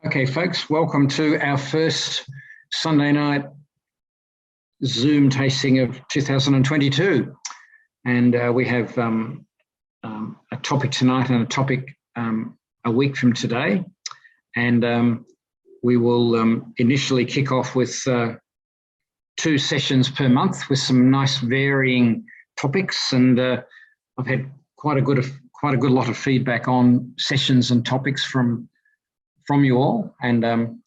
Okay, folks, welcome to our first Sunday night Zoom tasting of 2022. And we have a topic tonight and a topic a week from today. And we will initially kick off with 2 sessions per month with some nice varying topics. And I've had quite a good lot of feedback on sessions and topics from you all, and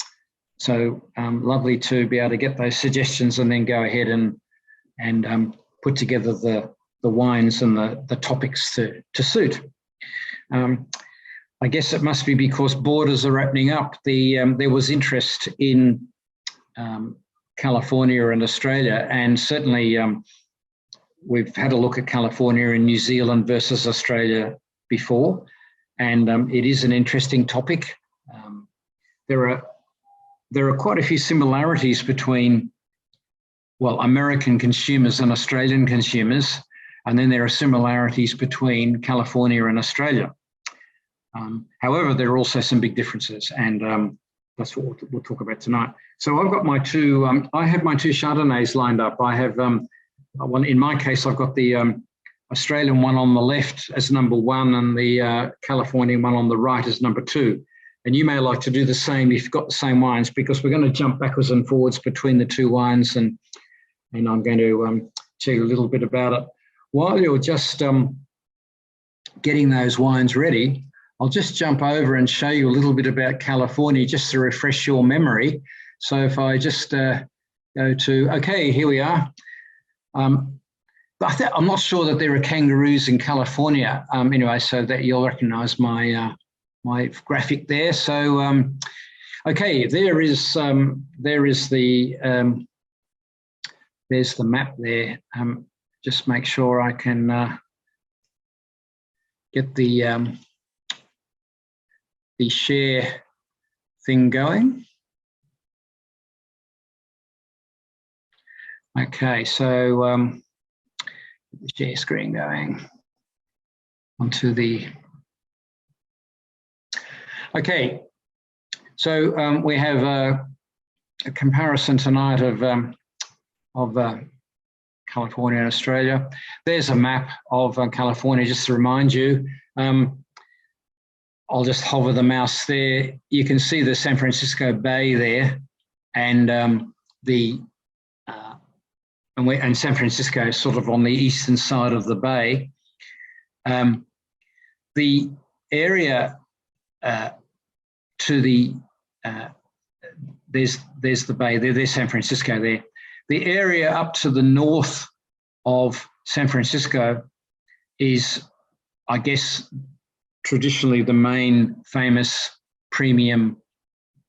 so lovely to be able to get those suggestions and then go ahead and put together the wines and the topics to suit. I guess it must be because borders are opening up. There was interest in California and Australia, and certainly we've had a look at California and New Zealand versus Australia before, and it is an interesting topic. There are quite a few similarities between, well, American consumers and Australian consumers, and then there are similarities between California and Australia. However, there are also some big differences, and that's what we'll talk about tonight. So I've got my two, I have my 2 Chardonnays lined up. I have one, in my case, I've got the Australian one on the left as number 1 and the Californian one on the right as number 2. And you may like to do the same if you've got the same wines, because we're going to jump backwards and forwards between the 2 wines, and I'm going to tell you a little bit about it. While you're just getting those wines ready, I'll just jump over and show you a little bit about California just to refresh your memory. So if I just go to, okay, here we are. I'm not sure that there are kangaroos in California anyway, so that you'll recognise my graphic there. So, okay, there's the map there. Just make sure I can get the share thing going. Okay, so the share screen going onto the. Okay, so we have a comparison tonight of California and Australia. There's a map of California, just to remind you. I'll just hover the mouse there. You can see the San Francisco Bay there, and and San Francisco is sort of on the eastern side of the bay. The area to the there's the bay there, there's San Francisco there. The area up to the north of San Francisco is, I guess, traditionally the main famous premium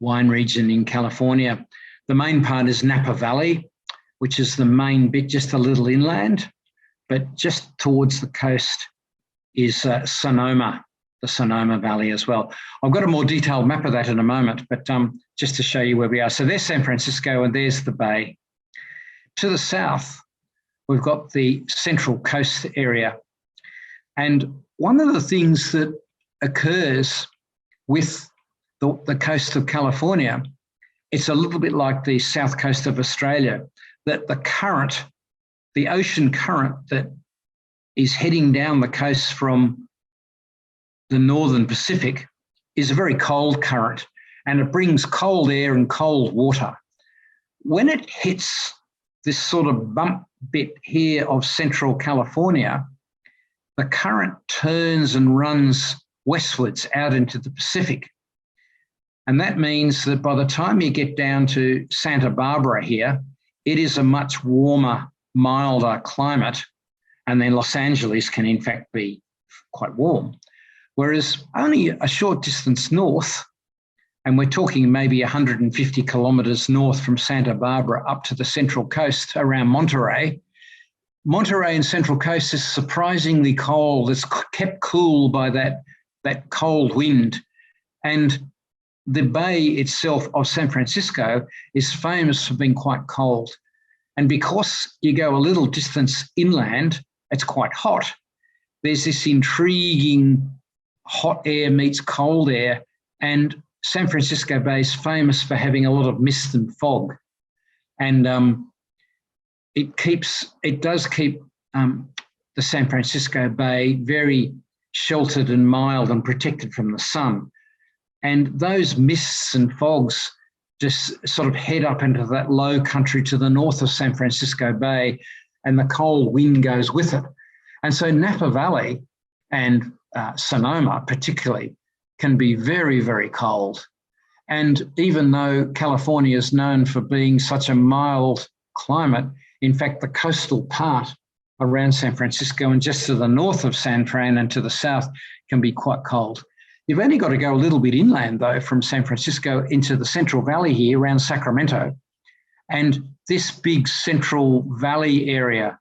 wine region in California. The main part is Napa Valley, which is the main bit, just a little inland, but just towards the coast is Sonoma, the Sonoma Valley as well. I've got a more detailed map of that in a moment, but just to show you where we are. So there's San Francisco and there's the bay. To the south, we've got the Central Coast area. And one of the things that occurs with the coast of California, it's a little bit like the south coast of Australia, that the current, the ocean current that is heading down the coast from the northern Pacific is a very cold current, and it brings cold air and cold water. When it hits this sort of bump bit here of central California, the current turns and runs westwards out into the Pacific. And that means that by the time you get down to Santa Barbara here, it is a much warmer, milder climate, and then Los Angeles can in fact be quite warm. Whereas only a short distance north, and we're talking maybe 150 kilometres north from Santa Barbara up to the Central Coast around Monterey. Monterey and Central Coast is surprisingly cold. It's kept cool by that cold wind. And the bay itself of San Francisco is famous for being quite cold. And because you go a little distance inland, it's quite hot. There's this intriguing hot air meets cold air, and San Francisco Bay is famous for having a lot of mist and fog, and it does keep the San Francisco Bay very sheltered and mild and protected from the sun. And those mists and fogs just sort of head up into that low country to the north of San Francisco Bay, and the cold wind goes with it. And so Napa Valley and Sonoma particularly can be very, very cold. And even though California is known for being such a mild climate, in fact, the coastal part around San Francisco and just to the north of San Fran and to the south can be quite cold. You've only got to go a little bit inland, though, from San Francisco into the Central Valley here around Sacramento. And this big Central Valley area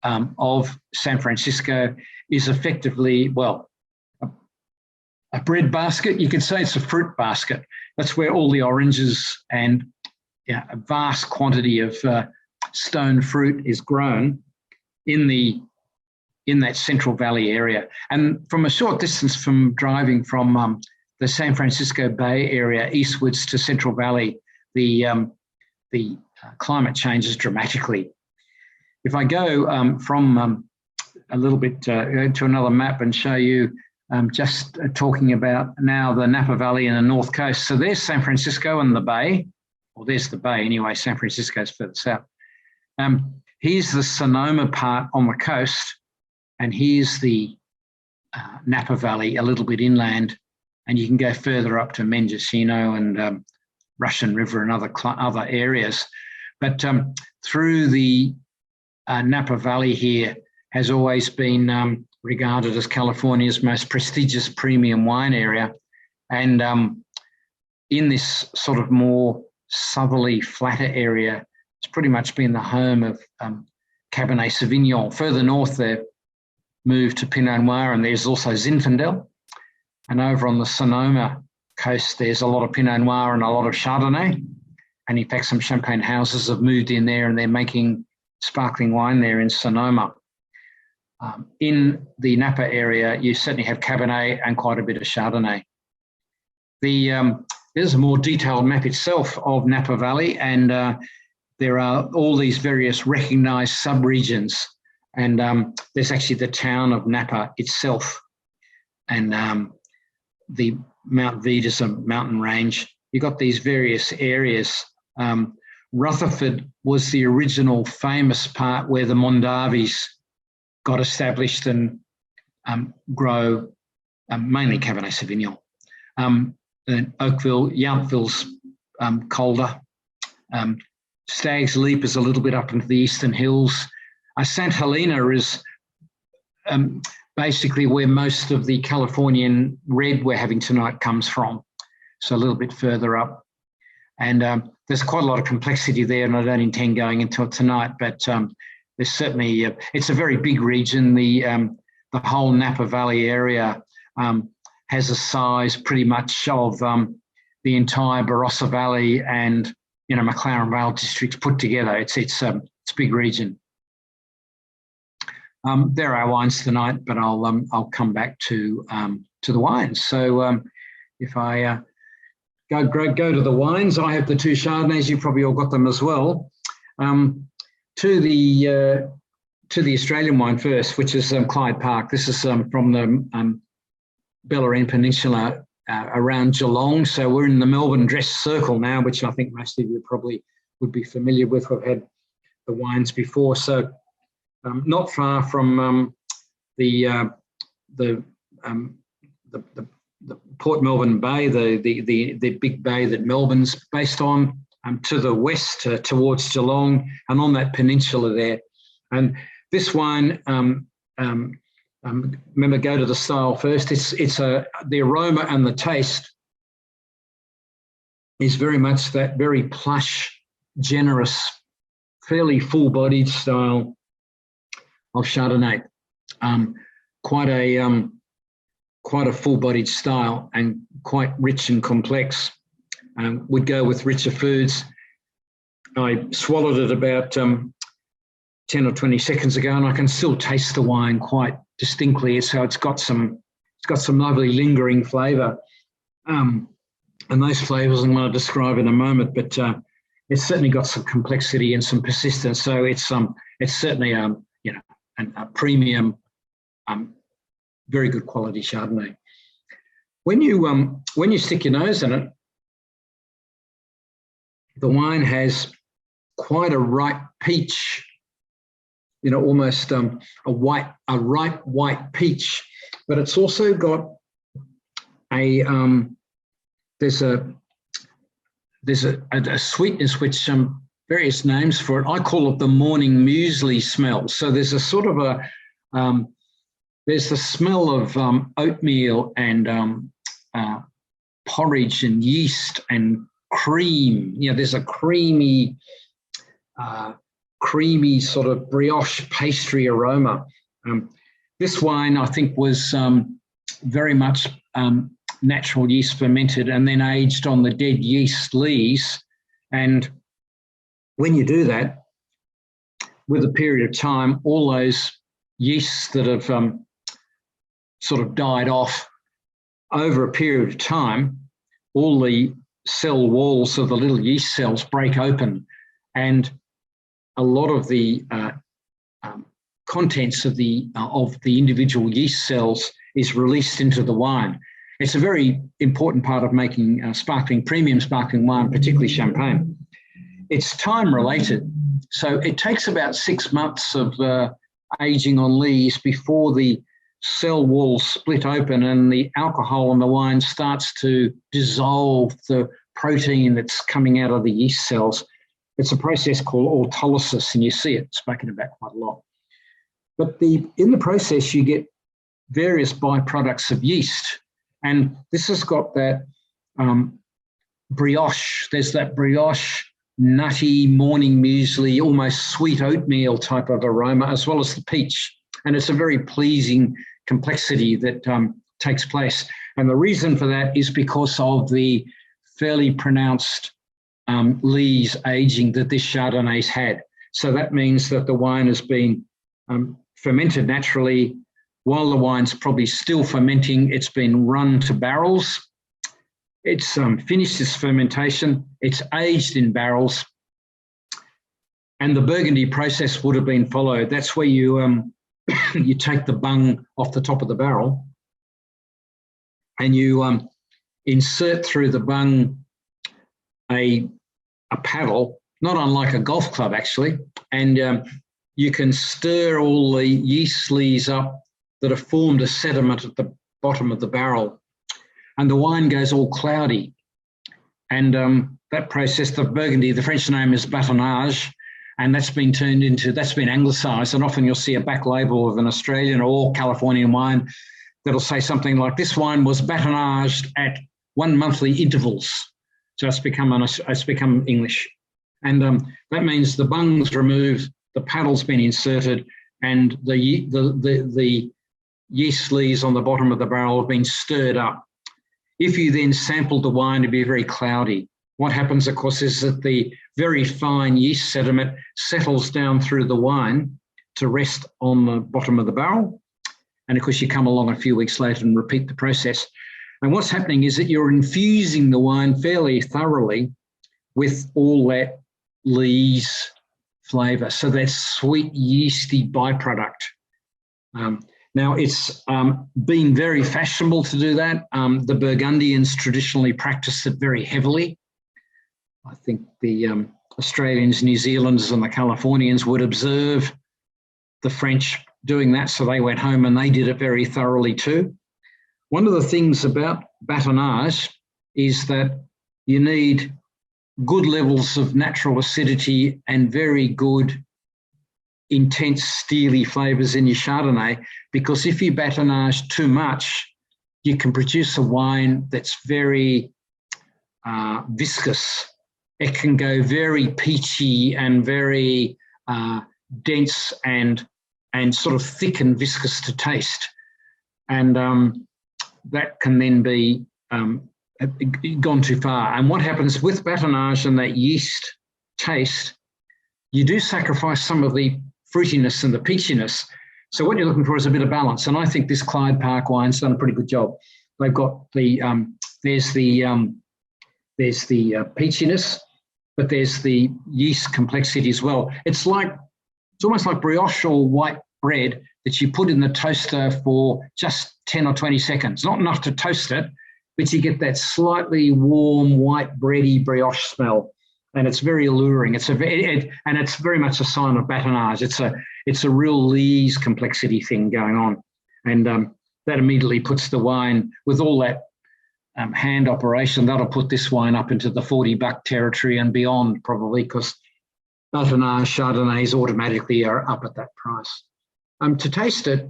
of San Francisco is effectively, well, a bread basket. You could say it's a fruit basket. That's where all the oranges and a vast quantity of stone fruit is grown in that Central Valley area. And from a short distance from driving from the San Francisco Bay area eastwards to Central Valley, the climate changes dramatically. If I go from a little bit to another map and show you just talking about now the Napa Valley and the North Coast. So there's San Francisco and the Bay, or there's the Bay anyway, San Francisco's further south. Here's the Sonoma part on the coast, and here's the Napa Valley a little bit inland, and you can go further up to Mendocino and Russian River and other areas. But through the Napa Valley here has always been regarded as California's most prestigious premium wine area. And in this sort of more southerly, flatter area, it's pretty much been the home of Cabernet Sauvignon. Further north, they've moved to Pinot Noir, and there's also Zinfandel. And over on the Sonoma coast, there's a lot of Pinot Noir and a lot of Chardonnay. And in fact, some champagne houses have moved in there, and they're making sparkling wine there in Sonoma. In the Napa area, you certainly have Cabernet and quite a bit of Chardonnay. There's a more detailed map itself of Napa Valley, and there are all these various recognised sub-regions, and there's actually the town of Napa itself, and the Mount Veed is a mountain range. You've got these various areas. Rutherford was the original famous part where the Mondavis got established and grow mainly Cabernet Sauvignon. And Oakville, Yountville's colder. Stag's Leap is a little bit up into the eastern hills. St. Helena is basically where most of the Californian red we're having tonight comes from, so a little bit further up. And there's quite a lot of complexity there, and I don't intend going into it tonight, but there's certainly, it's a very big region. The whole Napa Valley area has a size pretty much of the entire Barossa Valley and McLaren Vale districts put together. It's a big region. There are wines tonight, but I'll come back to the wines. So if I go to the wines, I have the two Chardonnays. You probably all got them as well. To the Australian wine first, which is Clyde Park. This is from the Bellarine Peninsula around Geelong. So we're in the Melbourne Dress Circle now, which I think most of you probably would be familiar with. We've had the wines before. So not far from the Port Melbourne Bay, the big bay that Melbourne's based on. To the west towards Geelong, and on that peninsula there. And this wine, remember, go to the style first. The aroma and the taste is very much that very plush, generous, fairly full-bodied style of Chardonnay. Quite a full-bodied style and quite rich and complex. Would go with richer foods. I swallowed it about 10 or 20 seconds ago, and I can still taste the wine quite distinctly. So it's got some lovely lingering flavour. And those flavours I'm going to describe in a moment, but it's certainly got some complexity and some persistence. So it's certainly you know, a premium, very good quality Chardonnay. When you stick your nose in it, the wine has quite a ripe peach, you know, almost a ripe white peach, but it's also got a there's a sweetness which various names for it. I call it the morning muesli smell. So there's a sort of there's the smell of oatmeal and porridge and yeast and cream. You know, there's a creamy sort of brioche pastry aroma. This wine, I think, was very much natural yeast fermented and then aged on the dead yeast lees. And when you do that, with a period of time, all those yeasts that have sort of died off over a period of time, all the cell walls of the little yeast cells break open, and a lot of the contents of the individual yeast cells is released into the wine. It's a very important part of making premium sparkling wine, particularly champagne. It's time related, so it takes about 6 months of aging on lees before the cell walls split open and the alcohol in the wine starts to dissolve the protein that's coming out of the yeast cells. It's a process called autolysis, and you see it spoken about quite a lot. But in the process, you get various byproducts of yeast, and this has got that brioche. There's that brioche, nutty, morning muesli, almost sweet oatmeal type of aroma, as well as the peach. And it's a very pleasing complexity that takes place. And the reason for that is because of the fairly pronounced lees aging that this Chardonnay's had. So that means that the wine has been fermented naturally. While the wine's probably still fermenting, it's been run to barrels. It's finished its fermentation. It's aged in barrels. And the Burgundy process would have been followed. That's where you you take the bung off the top of the barrel and you insert through the bung a paddle, not unlike a golf club actually, and you can stir all the yeast lees up that have formed a sediment at the bottom of the barrel, and the wine goes all cloudy. And that process, the Burgundy, the French name is batonnage, and that's been anglicised, and often you'll see a back label of an Australian or Californian wine that'll say something like, this wine was batonnaged at 1 monthly intervals. So it's become English. And that means the bung's removed, the paddle's been inserted, and the yeast lees on the bottom of the barrel have been stirred up. If you then sample the wine to be very cloudy, what happens, of course, is that the very fine yeast sediment settles down through the wine to rest on the bottom of the barrel. And of course, you come along a few weeks later and repeat the process. And what's happening is that you're infusing the wine fairly thoroughly with all that lees flavour, so that sweet yeasty byproduct. Now, it's been very fashionable to do that. The Burgundians traditionally practiced it very heavily. I think the Australians, New Zealanders and the Californians would observe the French doing that, so they went home and they did it very thoroughly too. One of the things about batonnage is that you need good levels of natural acidity and very good intense steely flavours in your Chardonnay, because if you batonnage too much, you can produce a wine that's very viscous. It can go very peachy and very dense and sort of thick and viscous to taste. And that can then be gone too far. And what happens with batonnage and that yeast taste, you do sacrifice some of the fruitiness and the peachiness. So what you're looking for is a bit of balance. And I think this Clyde Park wine's done a pretty good job. They've got the, there's the there's the peachiness, but there's the yeast complexity as well. It's almost like brioche or white bread that you put in the toaster for just 10 or 20 seconds. Not enough to toast it, but you get that slightly warm, white, bready brioche smell. And it's very alluring. And it's very much a sign of batonnage. It's a real lees complexity thing going on. And that immediately puts the wine, with all that hand operation, that'll put this wine up into the $40 territory and beyond, probably, because batonnage Chardonnays automatically are up at that price. To taste it,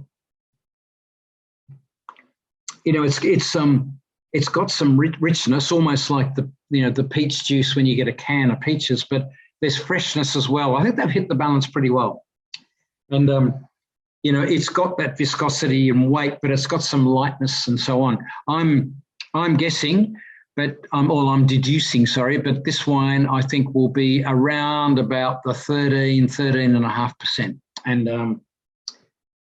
it's got some richness, almost like the peach juice when you get a can of peaches, but there's freshness as well. I think they've hit the balance pretty well. And, it's got that viscosity and weight, but it's got some lightness and so on. I'm guessing, I'm deducing, but this wine I think will be around about the 13.5%.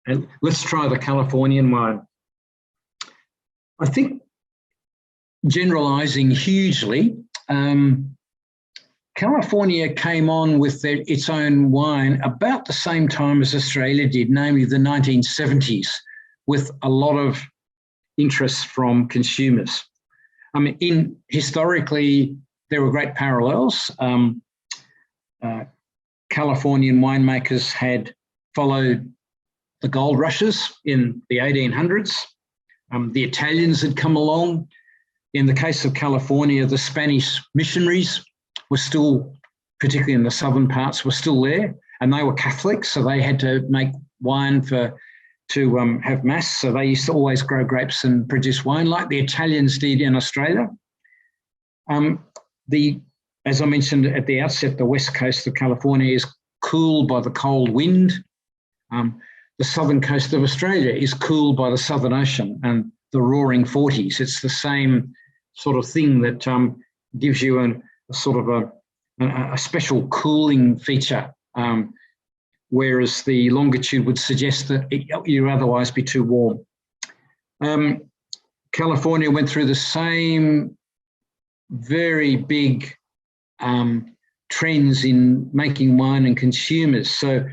And let's try the Californian wine. I think, generalising hugely, California came on with its own wine about the same time as Australia did, namely the 1970s, with a lot of interest from consumers. Historically, there were great parallels. Californian winemakers had followed the gold rushes in the 1800s. The Italians had come along. In the case of California, the Spanish missionaries were still, particularly in the southern parts, were still there, and they were Catholics, so they had to make wine to have mass. So they used to always grow grapes and produce wine like the Italians did in Australia. As I mentioned at the outset, the west coast of California is cooled by the cold wind. The southern coast of Australia is cooled by the Southern Ocean and the roaring 40s. It's the same sort of thing that gives you a special cooling feature, whereas the longitude would suggest that you'd otherwise be too warm. California went through the same very big trends in making wine and consumers. So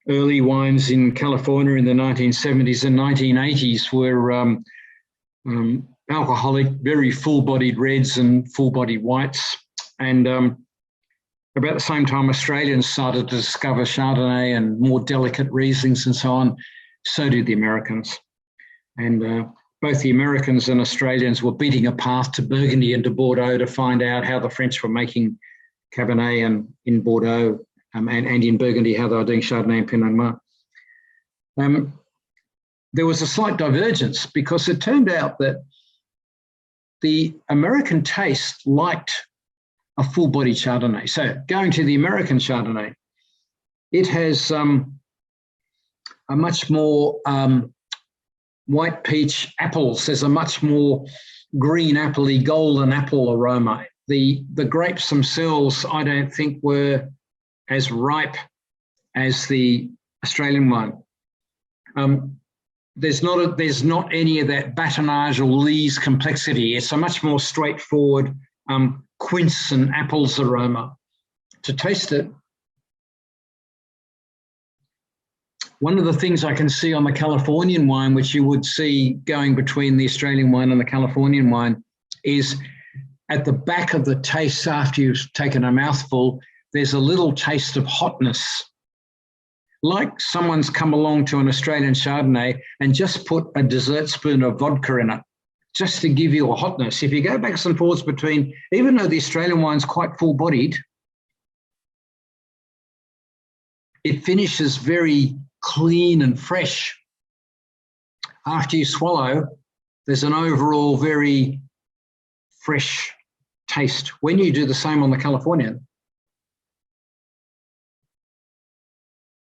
early wines in California in the 1970s and 1980s were alcoholic, very full-bodied reds and full-bodied whites. And about the same time, Australians started to discover Chardonnay and more delicate Rieslings and so on. So did the Americans. And both the Americans and Australians were beating a path to Burgundy and to Bordeaux to find out how the French were making Cabernet and in Bordeaux and in Burgundy, how they were doing Chardonnay and Pinot Noir. There was a slight divergence because it turned out that the American taste liked a full-bodied Chardonnay. So going to the American Chardonnay, it has a much more white peach apples. There's a much more green appley, golden apple aroma. The grapes themselves, I don't think, were as ripe as the Australian one. There's not any of that batonnage or lees complexity. It's a much more straightforward quince and apples aroma. To taste it, one of the things I can see on the Californian wine, which you would see going between the Australian wine and the Californian wine, is at the back of the taste after you've taken a mouthful, there's a little taste of hotness. Like someone's come along to an Australian Chardonnay and just put a dessert spoon of vodka in it, just to give you a hotness. If you go backwards and forwards between, even though the Australian wine's quite full-bodied, it finishes very clean and fresh. After you swallow, there's an overall very fresh taste. When you do the same on the Californian,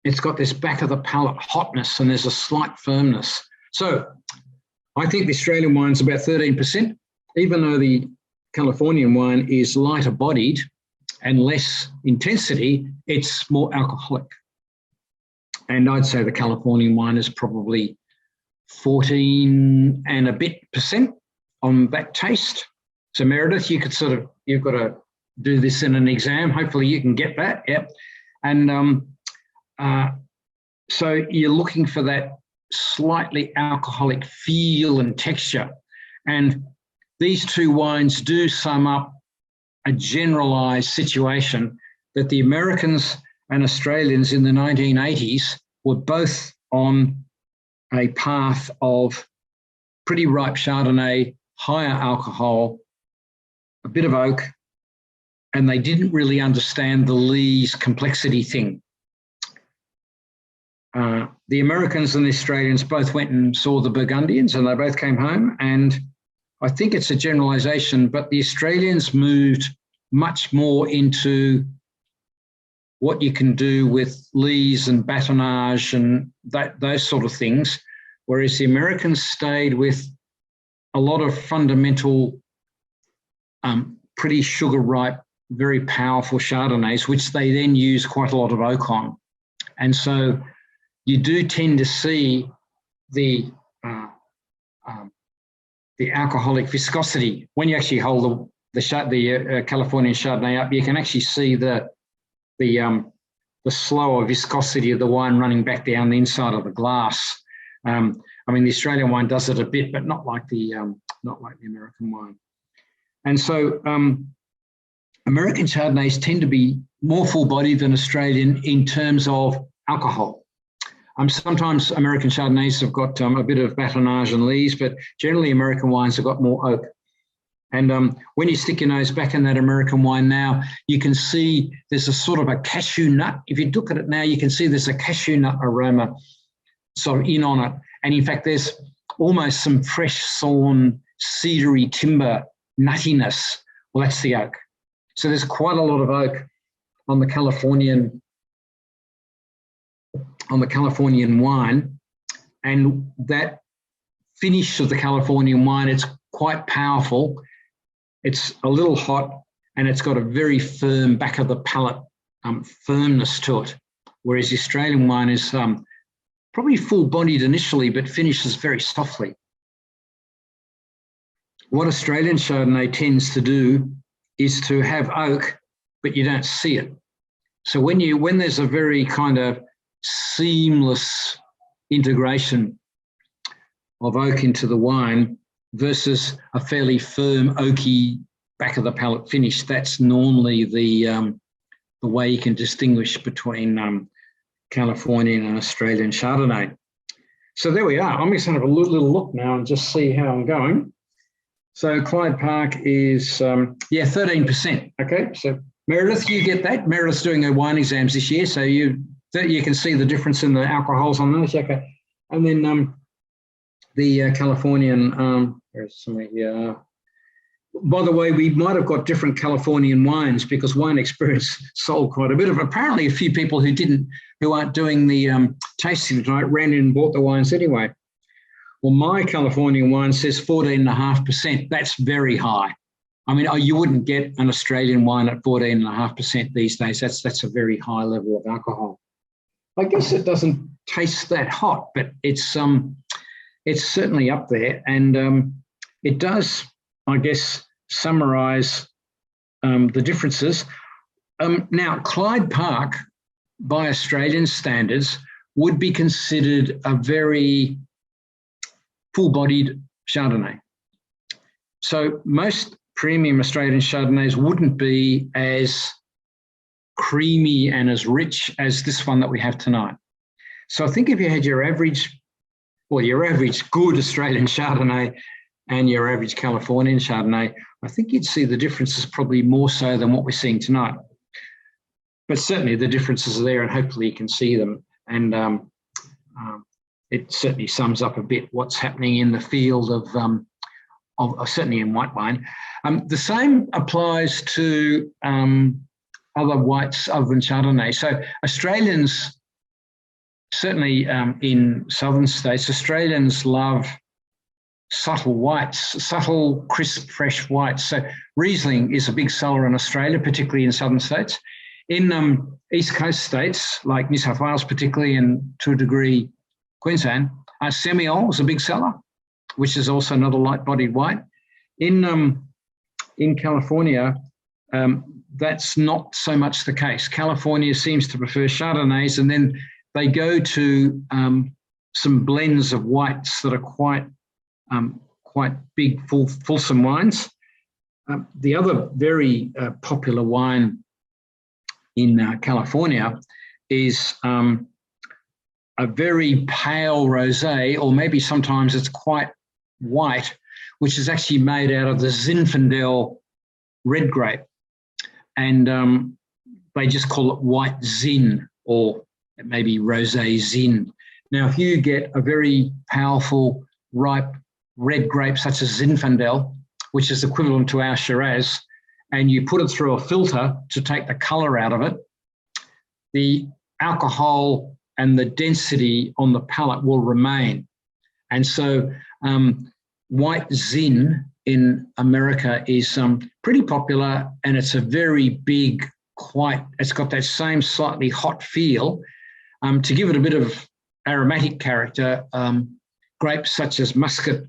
it's got this back of the palate hotness and there's a slight firmness. So I think the Australian wine's about 13%, even though the Californian wine is lighter bodied and less intensity, it's more alcoholic. And I'd say the Californian wine is probably 14 and a bit % on that taste. So Meredith, you could you've got to do this in an exam. Hopefully you can get that. Yep. And so you're looking for that slightly alcoholic feel and texture. And these two wines do sum up a generalized situation that the Americans and Australians in the 1980s were both on a path of pretty ripe Chardonnay, higher alcohol, a bit of oak, and they didn't really understand the lees complexity thing. The Americans and the Australians both went and saw the Burgundians, and they both came home. And I think it's a generalisation, but the Australians moved much more into what you can do with lees and batonnage and those sort of things, whereas the Americans stayed with a lot of fundamental, pretty sugar ripe, very powerful Chardonnays, which they then use quite a lot of oak on. And so you do tend to see the alcoholic viscosity. When you actually hold the Californian Chardonnay up, you can actually see the slower viscosity of the wine running back down the inside of the glass. I mean, the Australian wine does it a bit, but not like the American wine. And so American Chardonnays tend to be more full-bodied than Australian in terms of alcohol. Sometimes American Chardonnays have got a bit of batonnage and lees, but generally American wines have got more oak. And when you stick your nose back in that American wine now, you can see there's a sort of a cashew nut. If you look at it now, you can see there's a cashew nut aroma sort of in on it. And in fact, there's almost some fresh sawn cedary timber nuttiness. Well, that's the oak. So there's quite a lot of oak on the Californian wine, and that finish of the Californian wine, it's quite powerful. It's a little hot, and it's got a very firm back of the palate firmness to it, whereas the Australian wine is probably full-bodied initially, but finishes very softly. What Australian Chardonnay tends to do is to have oak, but you don't see it. So when there's a very kind of seamless integration of oak into the wine versus a fairly firm oaky back of the palate finish, that's normally the way you can distinguish between Californian and Australian Chardonnay. So there we are. I'm just going to have a little look now and just see how I'm going. So Clyde Park is, 13%. Okay, so Meredith, you get that. Meredith's doing her wine exams this year, so you can see the difference in the alcohols on those. Okay, and then the Californian, there's somewhere here. By the way, we might have got different Californian wines because Wine Experience sold quite a bit of. Apparently, a few people who aren't doing the tasting tonight ran in and bought the wines anyway. Well, my Californian wine says 14.5%. That's very high. I mean, you wouldn't get an Australian wine at 14.5% these days. That's a very high level of alcohol. I guess it doesn't taste that hot, but it's certainly up there, and it does, I guess, summarise the differences. Now, Clyde Park, by Australian standards, would be considered a very full-bodied Chardonnay. So most premium Australian Chardonnays wouldn't be as creamy and as rich as this one that we have tonight. So I think if you had your average good Australian Chardonnay and your average Californian Chardonnay, I think you'd see the differences probably more so than what we're seeing tonight. But certainly the differences are there, and hopefully you can see them. And it certainly sums up a bit what's happening in the field of certainly in white wine. The same applies to other whites other than Chardonnay. So Australians, certainly in southern states, Australians love subtle whites, subtle, crisp, fresh whites. So Riesling is a big seller in Australia, particularly in southern states. In East Coast states, like New South Wales particularly, and to a degree Queensland, Semillon is a big seller, which is also not a light-bodied white. In in California, that's not so much the case. California seems to prefer Chardonnays, and then they go to some blends of whites that are quite big, fulsome wines. The other very popular wine in California is a very pale rosé, or maybe sometimes it's quite white, which is actually made out of the Zinfandel red grape. And they just call it white Zin, or maybe rosé Zin. Now, if you get a very powerful, ripe red grape such as Zinfandel, which is equivalent to our Shiraz, and you put it through a filter to take the colour out of it, the alcohol and the density on the palate will remain. And so white Zin in America is pretty popular, and it's a very big, it's got that same slightly hot feel. To give it a bit of aromatic character, grapes such as Muscat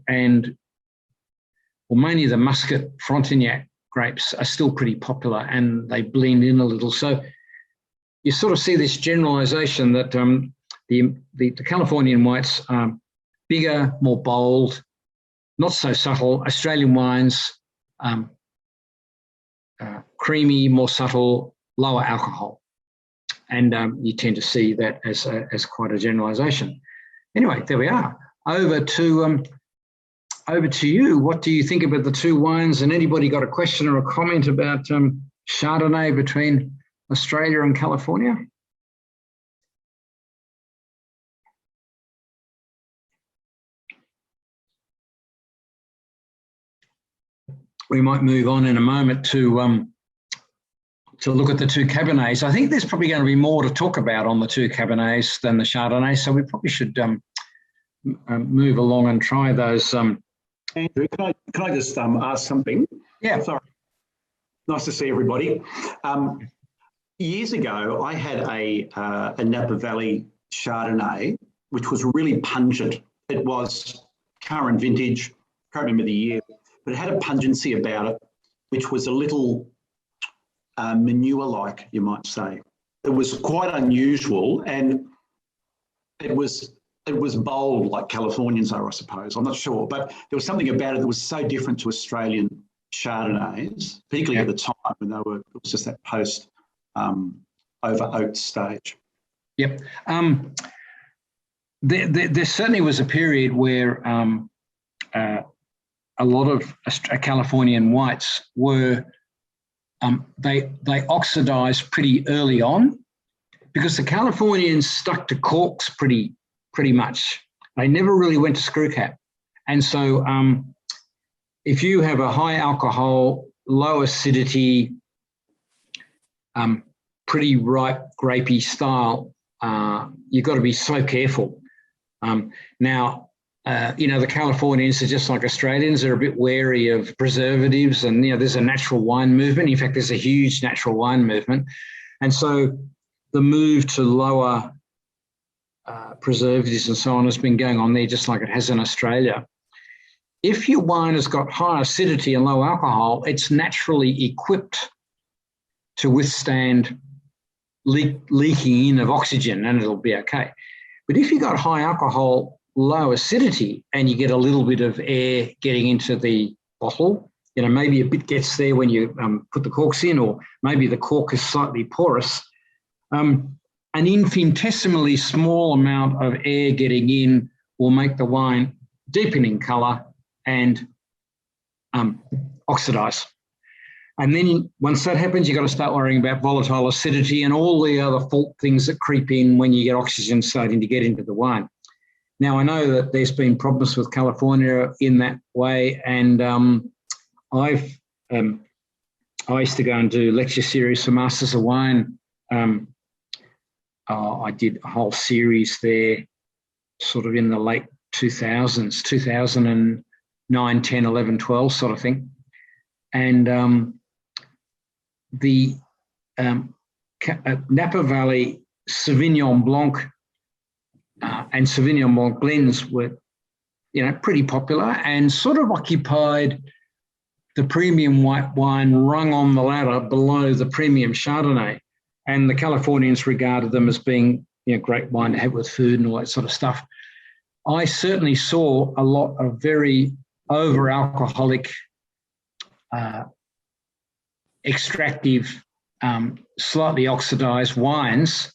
mainly the Muscat Frontignac grapes are still pretty popular, and they blend in a little. So you sort of see this generalization that the Californian whites are bigger, more bold, not so subtle. Australian wines, creamy, more subtle, lower alcohol. And you tend to see that as quite a generalization. Anyway, there we are. Over to you. What do you think about the two wines? And anybody got a question or a comment about Chardonnay between Australia and California? We might move on in a moment to look at the two Cabernets. I think there's probably going to be more to talk about on the two Cabernets than the Chardonnay, so we probably should move along and try those. Andrew, can I just ask something? Yeah. Sorry. Nice to see everybody. Years ago, I had a Napa Valley Chardonnay, which was really pungent. It was current vintage, can't remember the year, but it had a pungency about it, which was a little manure-like, you might say. It was quite unusual, and it was bold like Californians are, I suppose. I'm not sure, but there was something about it that was so different to Australian Chardonnays, particularly at the time when it was just that post over oat stage. Yep. There certainly was a period where a lot of Californian whites were they oxidized pretty early on, because the Californians stuck to corks pretty much. They never really went to screw cap. And so if you have a high alcohol, low acidity, pretty ripe grapey style, you've got to be so careful. Now, the Californians are just like Australians. They're a bit wary of preservatives, and there's a natural wine movement. In fact, there's a huge natural wine movement. And so the move to lower preservatives and so on has been going on there just like it has in Australia. If your wine has got high acidity and low alcohol, it's naturally equipped to withstand leaking in of oxygen, and it'll be okay. But if you've got high alcohol, low acidity, and you get a little bit of air getting into the bottle, maybe a bit gets there when you put the corks in, or maybe the cork is slightly porous, an infinitesimally small amount of air getting in will make the wine deepen in colour and oxidise. And then once that happens, you've got to start worrying about volatile acidity and all the other fault things that creep in when you get oxygen starting to get into the wine. Now, I know that there's been problems with California in that way, and I used to go and do lecture series for Masters of Wine. I did a whole series there sort of in the late 2000s, 2009, 10, 11, 12 sort of thing. And the Napa Valley Sauvignon Blanc and Sauvignon Blanc blends were, pretty popular and sort of occupied the premium white wine rung on the ladder below the premium Chardonnay. And the Californians regarded them as being, great wine to have with food and all that sort of stuff. I certainly saw a lot of very over-alcoholic, extractive, slightly oxidized wines,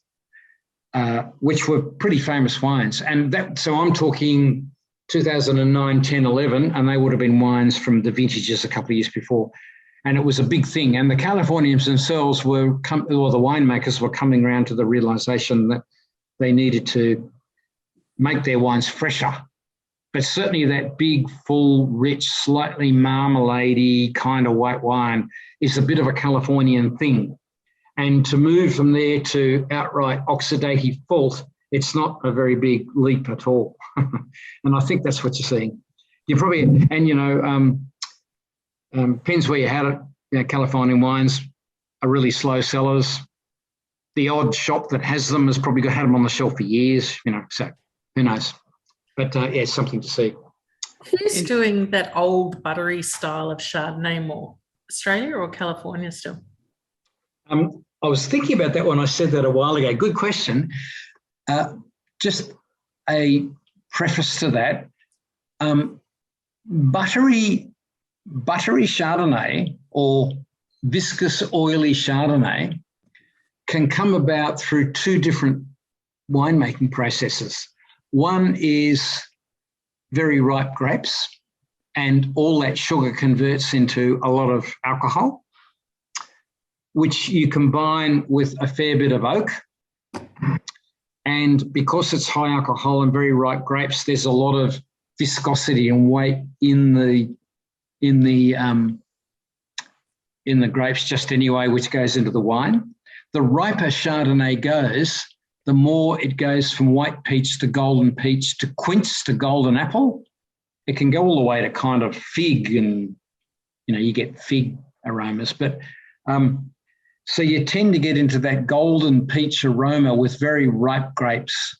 which were pretty famous wines. And so I'm talking 2009, 10, 11, and they would have been wines from the vintages a couple of years before. And it was a big thing. And the Californians themselves or the winemakers were coming around to the realization that they needed to make their wines fresher. But certainly that big, full, rich, slightly marmalade-y kind of white wine is a bit of a Californian thing. And to move from there to outright oxidative fault, it's not a very big leap at all. And I think that's what you're seeing. You probably, and depends where you had it. Californian wines are really slow sellers. The odd shop that has them has probably had them on the shelf for years, so who knows? But it's something to see. Who's doing that old buttery style of Chardonnay more, Australia or California still? I was thinking about that when I said that a while ago. Good question. Just a preface to that. Buttery Chardonnay or viscous oily Chardonnay can come about through two different winemaking processes. One is very ripe grapes, and all that sugar converts into a lot of alcohol, which you combine with a fair bit of oak. And because it's high alcohol and very ripe grapes, there's a lot of viscosity and weight in the grapes just anyway, which goes into the wine. The riper Chardonnay goes, the more it goes from white peach to golden peach to quince to golden apple. It can go all the way to kind of fig, and you get fig aromas. But so you tend to get into that golden peach aroma with very ripe grapes,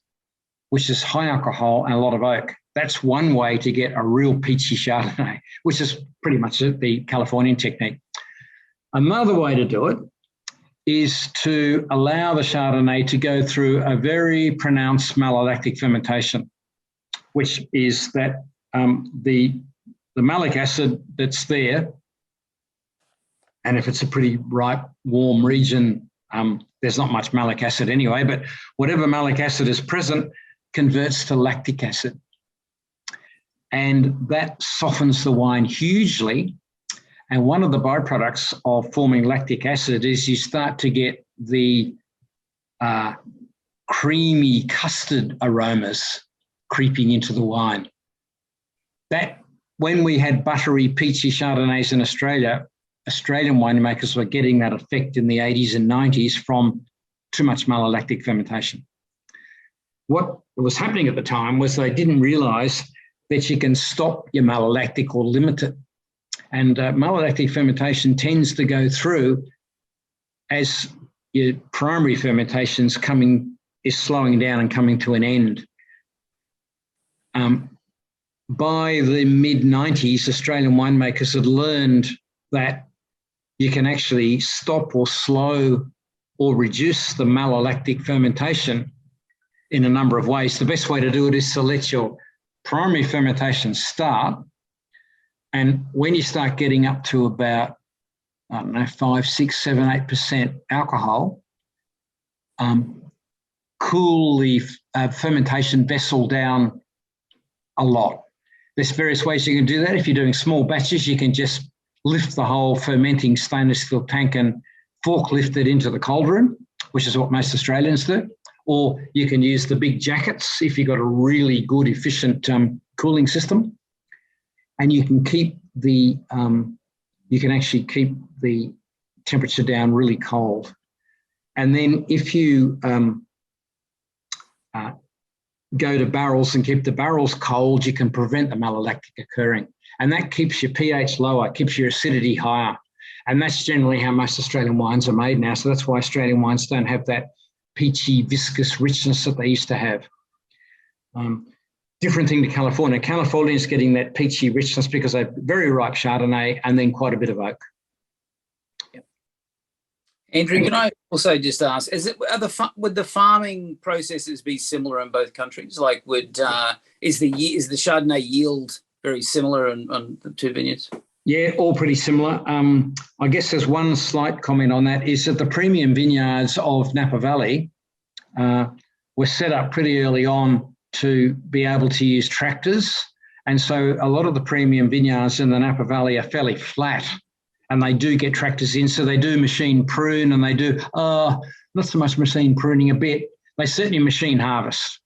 which is high alcohol and a lot of oak. That's one way to get a real peachy Chardonnay, which is pretty much the Californian technique. Another way to do it is to allow the Chardonnay to go through a very pronounced malolactic fermentation, which is that the malic acid that's there, and if it's a pretty ripe, warm region, there's not much malic acid anyway, but whatever malic acid is present converts to lactic acid. And that softens the wine hugely. And one of the byproducts of forming lactic acid is you start to get the creamy custard aromas creeping into the wine. That, when we had buttery, peachy Chardonnays in Australia, Australian winemakers were getting that effect in the 80s and 90s from too much malolactic fermentation. What was happening at the time was they didn't realise that you can stop your malolactic or limit it. And malolactic fermentation tends to go through as your primary fermentation's is slowing down and coming to an end. By the mid-90s, Australian winemakers had learned that you can actually stop or slow or reduce the malolactic fermentation in a number of ways. The best way to do it is to let your primary fermentation start. And when you start getting up to about, 5, 6, 7, 8% alcohol, cool the fermentation vessel down a lot. There's various ways you can do that. If you're doing small batches, you can just lift the whole fermenting stainless steel tank and forklift it into the cauldron, which is what most Australians do. Or you can use the big jackets if you've got a really good, efficient cooling system. And you can keep actually keep the temperature down really cold. And then if you go to barrels and keep the barrels cold, you can prevent the malolactic occurring. And that keeps your pH lower, keeps your acidity higher. And that's generally how most Australian wines are made now. So that's why Australian wines don't have that peachy, viscous richness that they used to have. different thing to California. California is getting that peachy richness because they're very ripe Chardonnay and then quite a bit of oak. Andrew, can I also just ask, would the farming processes be similar in both countries? Like, is the Chardonnay yield very similar on the two vineyards? Yeah, all pretty similar. I guess there's one slight comment on that, is that the premium vineyards of Napa Valley were set up pretty early on to be able to use tractors. And so a lot of the premium vineyards in the Napa Valley are fairly flat, and they do get tractors in. So they do machine prune, and they do, not so much machine pruning a bit, they certainly machine harvest.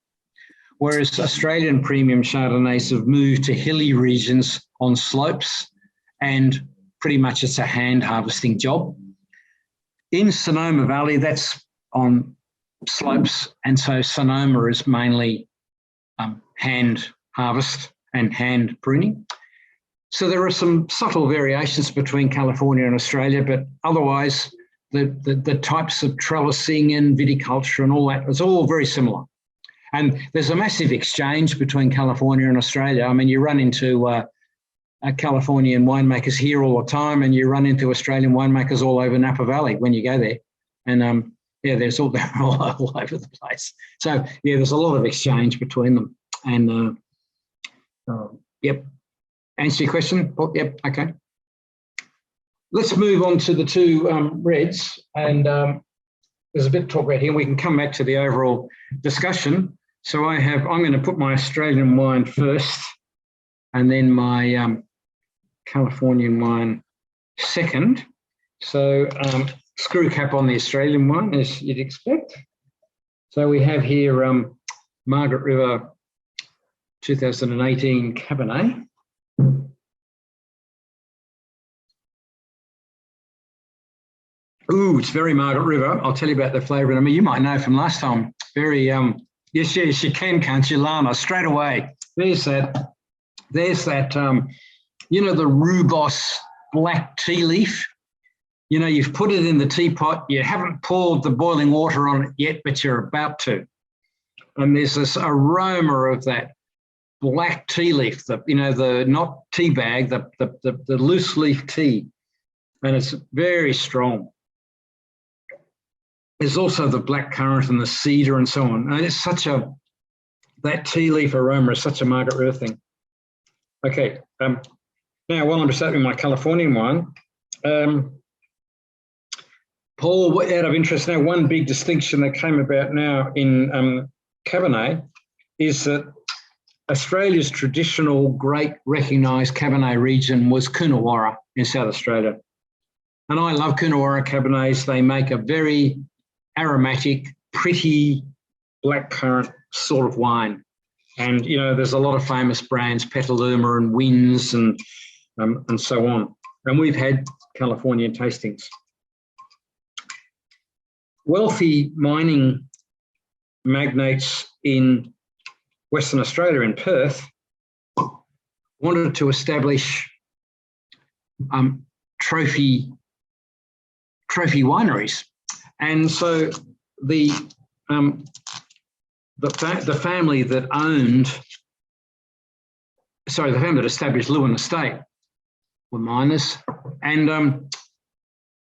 Whereas Australian premium Chardonnays have moved to hilly regions on slopes, and pretty much it's a hand harvesting job. In Sonoma Valley, that's on slopes, and so Sonoma is mainly hand harvest and hand pruning. So there are some subtle variations between California and Australia, but otherwise the types of trellising and viticulture and all that is all very similar. And there's a massive exchange between California and Australia. I mean, you run into Californian winemakers here all the time, and you run into Australian winemakers all over Napa Valley when you go there. And there's all over the place. So yeah, there's a lot of exchange between them. And yep, answer your question? Oh, yep, okay. Let's move on to the two reds, and there's a bit to talk about here. We can come back to the overall discussion. So I'm going to put my Australian wine first, and then my Californian wine second. So screw cap on the Australian wine, as you'd expect. So we have here Margaret River 2018 Cabernet. Ooh, it's very Margaret River. I'll tell you about the flavour. I mean, you might know from last time. Very, yes, you can, can't you, Lana? Straight away. There's that, you know, the rubos black tea leaf. You know, you've put it in the teapot. You haven't poured the boiling water on it yet, but you're about to. And there's this aroma of that black tea leaf, the not tea bag, the loose leaf tea. And it's very strong. There's also the black currant and the cedar and so on. And it's that tea leaf aroma is such a Margaret River thing. Okay, now while I'm just opening my Californian wine, Paul, out of interest now, one big distinction that came about now in Cabernet is that Australia's traditional great recognised Cabernet region was Coonawarra in South Australia. And I love Coonawarra Cabernets. They make a very aromatic, pretty blackcurrant sort of wine. And, you know, there's a lot of famous brands, Petaluma and Wynns and so on. And we've had Californian tastings. Wealthy mining magnates in Western Australia, in Perth, wanted to establish trophy wineries. And so the family that established Lewin Estate were miners, and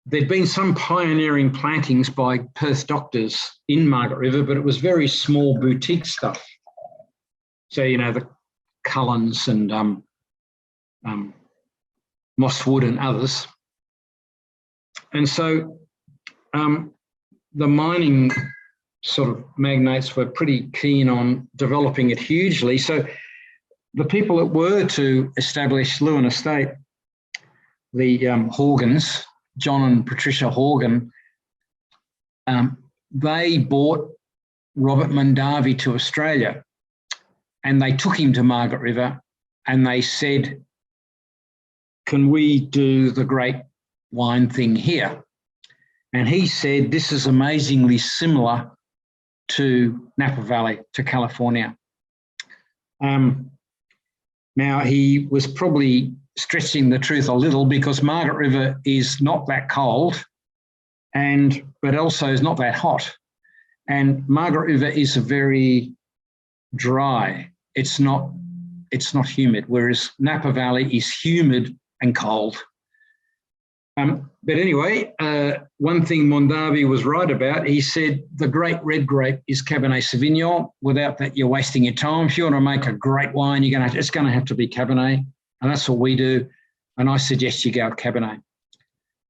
there'd been some pioneering plantings by Perth doctors in Margaret River, but it was very small boutique stuff. So, you know, the Cullens and Mosswood and others. And so the mining sort of magnates were pretty keen on developing it hugely. So the people that were to establish Lewin Estate, the Horgans, John and Patricia Horgan, they bought Robert Mondavi to Australia, and they took him to Margaret River, and they said, can we do the great wine thing here? And he said, this is amazingly similar to Napa Valley, to California. Now, he was probably stretching the truth a little, because Margaret River is not that cold, but also is not that hot. And Margaret River is a very dry it's not humid, whereas Napa Valley is humid and cold. But anyway, one thing Mondavi was right about, he said the great red grape is Cabernet Sauvignon. Without that, you're wasting your time. If you want to make a great wine, it's going to have to be Cabernet, and that's what we do. And I suggest you go with Cabernet.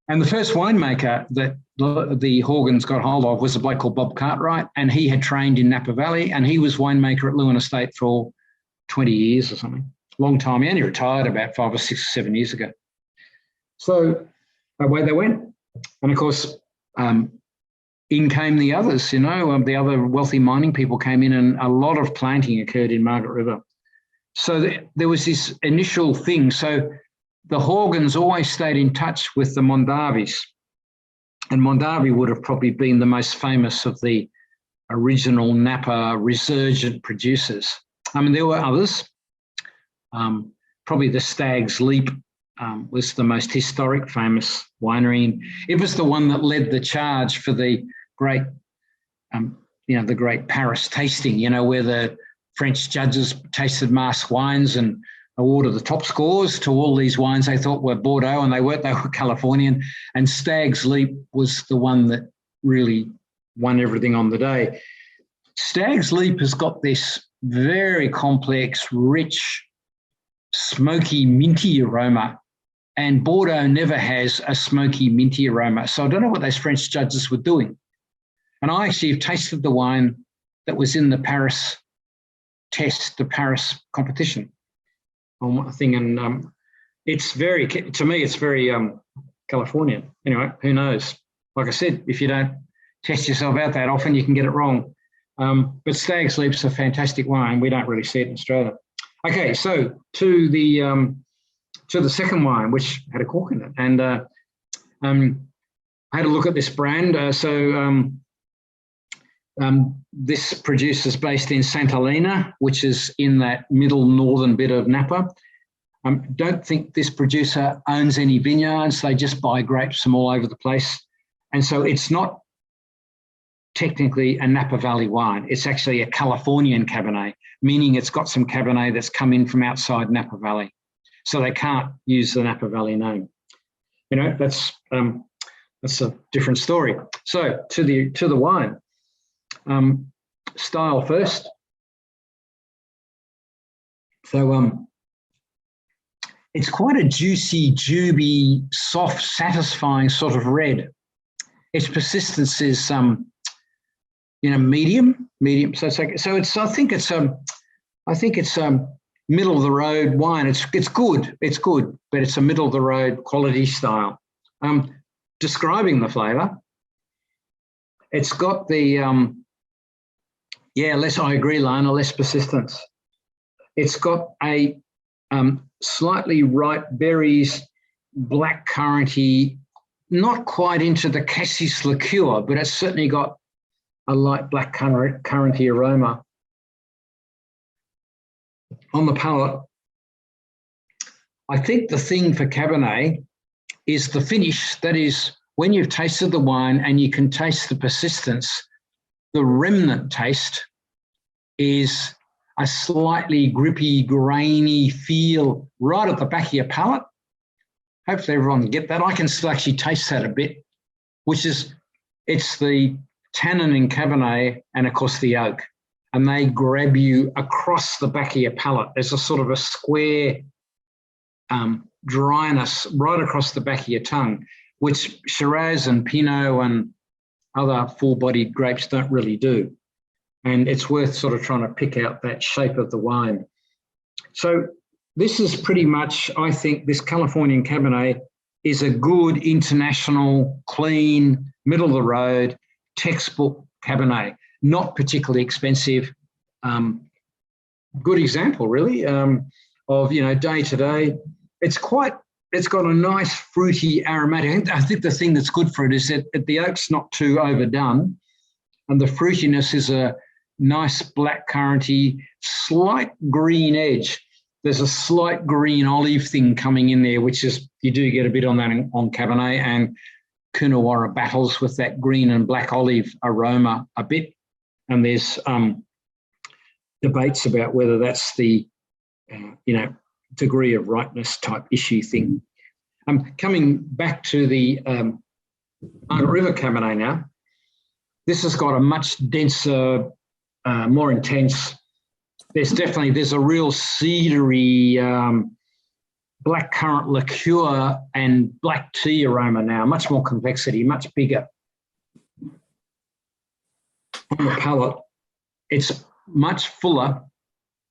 And the first winemaker that the Horgans got hold of was a bloke called Bob Cartwright, and he had trained in Napa Valley, and he was winemaker at Lewin Estate for 20 years or something. Long time. He only retired about 5 or 6 or 7 years ago. So away they went. And of course, in came the others, the other wealthy mining people came in, and a lot of planting occurred in Margaret River. So there was this initial thing. So the Horgans always stayed in touch with the Mondavis, and Mondavi would have probably been the most famous of the original Napa resurgent producers. I mean, there were others. Probably the Stag's Leap was the most historic, famous winery. It was the one that led the charge for the great, the great Paris tasting, where the French judges tasted mass wines and awarded the top scores to all these wines they thought were Bordeaux, and they weren't, they were Californian. And Stag's Leap was the one that really won everything on the day. Stag's Leap has got this very complex, rich, smoky, minty aroma, and Bordeaux never has a smoky, minty aroma. So I don't know what those French judges were doing. And I actually have tasted the wine that was in the Paris test, the Paris competition on one thing, and it's very, to me, it's very Californian. Anyway, who knows? Like I said, if you don't test yourself out that often, you can get it wrong. But Stag's Leap's a fantastic wine. We don't really see it in Australia. Okay, so to the second wine, which had a cork in it, and I had a look at this brand. This producer's based in Santa Elena, which is in that middle northern bit of Napa. Don't think this producer owns any vineyards. They just buy grapes from all over the place. And so it's not technically a Napa Valley wine. It's actually a Californian Cabernet, meaning it's got some Cabernet that's come in from outside Napa Valley. So they can't use the Napa Valley name. That's a different story. So to the wine. Style first. So it's quite a juicy, juby, soft, satisfying sort of red. Its persistence is medium. So it's I think it's middle of the road wine. It's good, but it's a middle of the road quality style. Describing the flavour, it's got the I agree, Lana, less persistence. It's got a slightly ripe berries, black curranty, not quite into the cassis liqueur, but it's certainly got a light black curranty aroma. On the palate, I think the thing for Cabernet is the finish. That is, when you've tasted the wine and you can taste the persistence, the remnant taste is a slightly grippy, grainy feel right at the back of your palate. Hopefully everyone can get that. I can still actually taste that a bit, it's the tannin in Cabernet and, of course, the oak. And they grab you across the back of your palate. There's a sort of a square dryness right across the back of your tongue, which Shiraz and Pinot and other full-bodied grapes don't really do. And it's worth sort of trying to pick out that shape of the wine. So this is pretty much, I think, this Californian Cabernet is a good international, clean, middle-of-the-road, textbook Cabernet. Not particularly expensive. Good example, really, of, day to day. It's got a nice fruity aromatic. I think the thing that's good for it is that the oak's not too overdone, and the fruitiness is a nice black curranty, slight green edge. There's a slight green olive thing coming in there, which is, you do get a bit on that on Cabernet, and Coonawarra battles with that green and black olive aroma a bit. And there's debates about whether that's the, degree of ripeness type issue thing. Coming back to the Margaret River Cabernet now, this has got a much denser, more intense. There's a real cedary, blackcurrant liqueur and black tea aroma now, much more complexity, much bigger. On the palate, it's much fuller.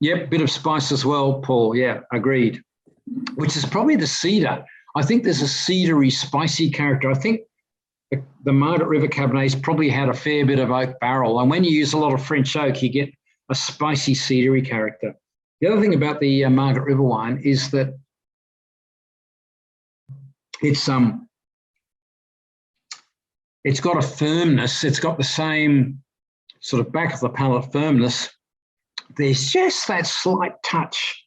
Yep, bit of spice as well, Paul. Yeah, agreed. Which is probably the cedar. I think there's a cedary, spicy character. I think the Margaret River Cabernet's probably had a fair bit of oak barrel. And when you use a lot of French oak, you get a spicy, cedary character. The other thing about the Margaret River wine is that it's got a firmness. It's got the same sort of back of the palate firmness. There's just that slight touch